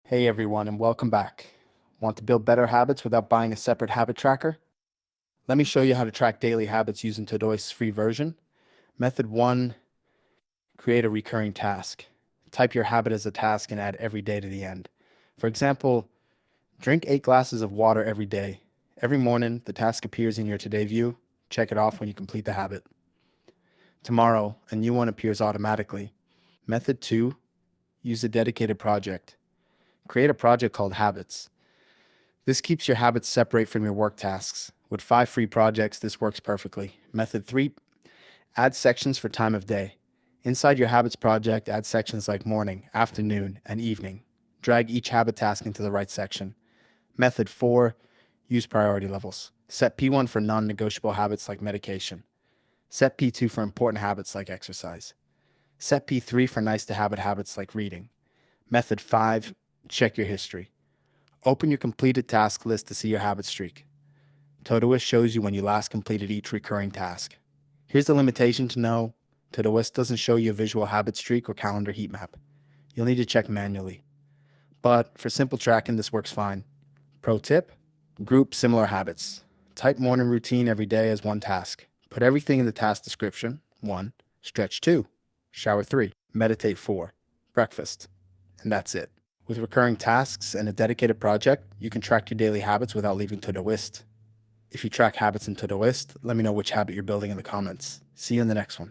Hey everyone, and welcome back. Want to build better habits without buying a separate habit tracker? Let me show you how to track daily habits using Todoist's free version. Method 1, create a recurring task. Type your habit as a task and add every day to the end. For example, drink 8 glasses of water every day. Every morning, the task appears in your Today view. Check it off when you complete the habit. Tomorrow, a new one appears automatically. Method 2, use a dedicated project. Create a project called Habits. This keeps your habits separate from your work tasks. With 5 free projects, this works perfectly. Method 3, add sections for time of day. Inside your habits project, add sections like morning, afternoon, and evening. Drag each habit task into the right section. Method 4, use priority levels. Set P1 for non-negotiable habits like medication. Set P2 for important habits like exercise. Set P3 for nice-to-have habits like reading. Method 5, check your history. Open your completed task list to see your habit streak. Todoist shows you when you last completed each recurring task. Here's the limitation to know: Todoist doesn't show you a visual habit streak or calendar heat map. You'll need to check manually. But for simple tracking, this works fine. Pro tip: group similar habits. Type morning routine every day as one task. Put everything in the task description. 1. Stretch 2. Shower 3. Meditate 4. Breakfast. And that's it. With recurring tasks and a dedicated project, you can track your daily habits without leaving Todoist. If you track habits in Todoist, let me know which habit you're building in the comments. See you in the next one.